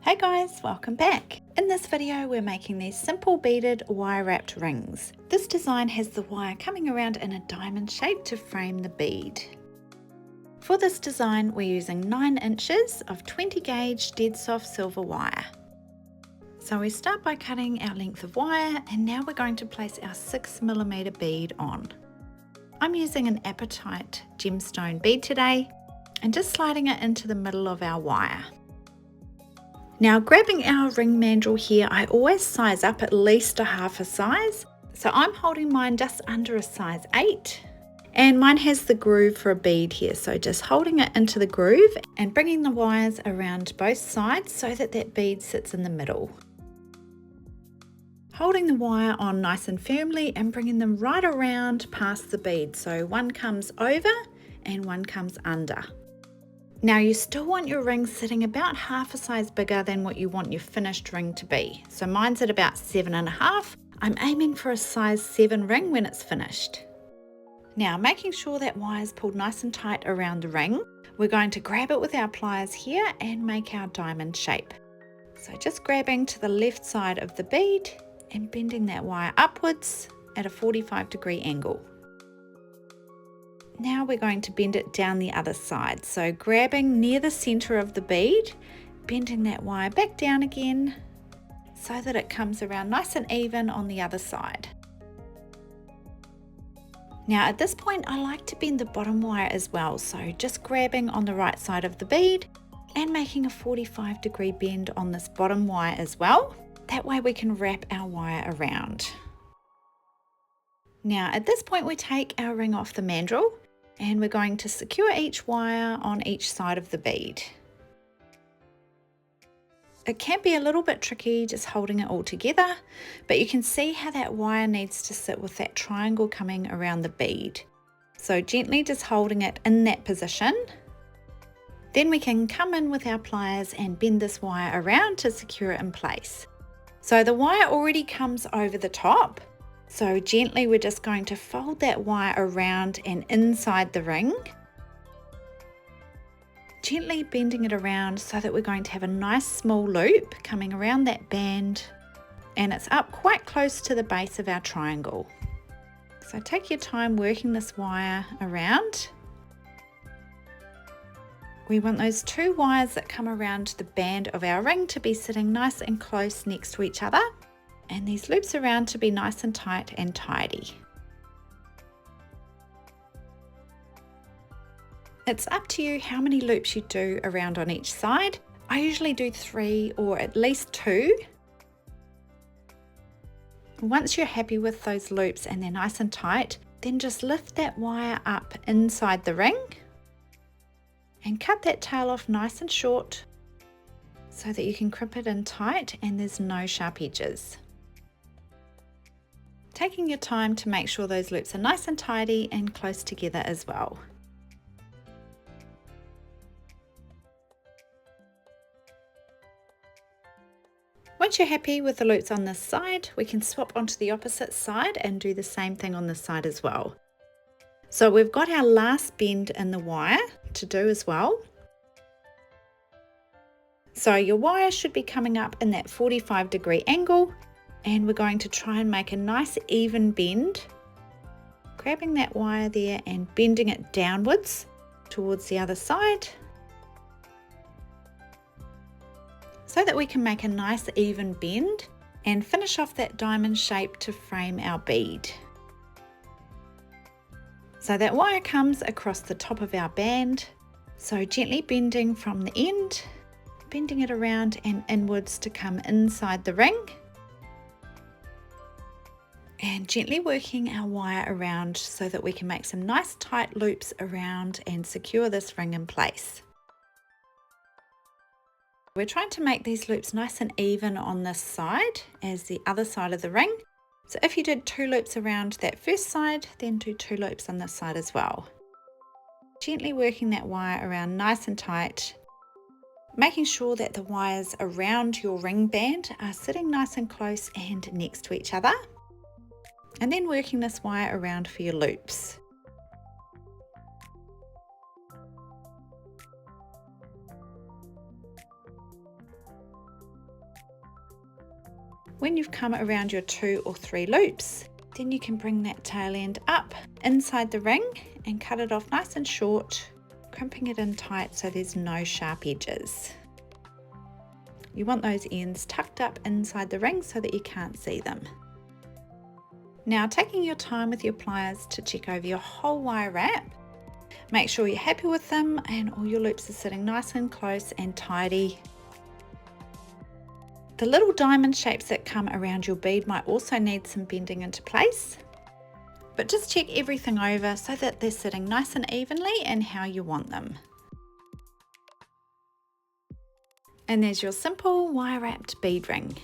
Hey guys, welcome back. In this video we're making these simple beaded wire wrapped rings. This design has the wire coming around in a diamond shape to frame the bead. For this design we're using 9 inches of 20 gauge dead soft silver wire. So we start by cutting our length of wire and now we're going to place our 6mm bead on. I'm using an apatite gemstone bead today and just sliding it into the middle of our wire. Now grabbing our ring mandrel here, I always size up at least a half a size. So I'm holding mine just under a size 8 and mine has the groove for a bead here. So just holding it into the groove and bringing the wires around both sides so that that bead sits in the middle. Holding the wire on nice and firmly and bringing them right around past the bead. So one comes over and one comes under. Now you still want your ring sitting about half a size bigger than what you want your finished ring to be. So mine's at about 7.5. I'm aiming for a size 7 ring when it's finished. Now making sure that wire's pulled nice and tight around the ring, we're going to grab it with our pliers here and make our diamond shape. So just grabbing to the left side of the bead and bending that wire upwards at a 45-degree angle. Now we're going to bend it down the other side. So grabbing near the center of the bead, bending that wire back down again so that it comes around nice and even on the other side. Now at this point I like to bend the bottom wire as well. So just grabbing on the right side of the bead and making a 45-degree bend on this bottom wire as well. That way we can wrap our wire around. Now at this point we take our ring off the mandrel and we're going to secure each wire on each side of the bead. It can be a little bit tricky just holding it all together, but you can see how that wire needs to sit with that triangle coming around the bead. So gently just holding it in that position. Then we can come in with our pliers and bend this wire around to secure it in place. So the wire already comes over the top. So gently we're just going to fold that wire around and inside the ring. Gently bending it around so that we're going to have a nice small loop coming around that band and it's up quite close to the base of our triangle. So take your time working this wire around. We want those 2 wires that come around the band of our ring to be sitting nice and close next to each other. And these loops around to be nice and tight and tidy. It's up to you how many loops you do around on each side. I usually do 3 or at least 2. Once you're happy with those loops and they're nice and tight, then just lift that wire up inside the ring and cut that tail off nice and short so that you can crimp it in tight and there's no sharp edges. Taking your time to make sure those loops are nice and tidy and close together as well. Once you're happy with the loops on this side, we can swap onto the opposite side and do the same thing on this side as well. So we've got our last bend in the wire to do as well. So your wire should be coming up in that 45-degree angle. And we're going to try and make a nice even bend, grabbing that wire there and bending it downwards towards the other side so that we can make a nice even bend and finish off that diamond shape to frame our bead. So that wire comes across the top of our band, so gently bending from the end, bending it around and inwards to come inside the ring. And gently working our wire around so that we can make some nice tight loops around and secure this ring in place. We're trying to make these loops nice and even on this side as the other side of the ring. So if you did 2 loops around that first side, then do 2 loops on this side as well. Gently working that wire around nice and tight, making sure that the wires around your ring band are sitting nice and close and next to each other. And then working this wire around for your loops. When you've come around your 2 or 3 loops, then you can bring that tail end up inside the ring and cut it off nice and short, crimping it in tight so there's no sharp edges. You want those ends tucked up inside the ring so that you can't see them. Now, taking your time with your pliers to check over your whole wire wrap, make sure you're happy with them and all your loops are sitting nice and close and tidy. The little diamond shapes that come around your bead might also need some bending into place, but just check everything over so that they're sitting nice and evenly and how you want them. And there's your simple wire wrapped bead ring.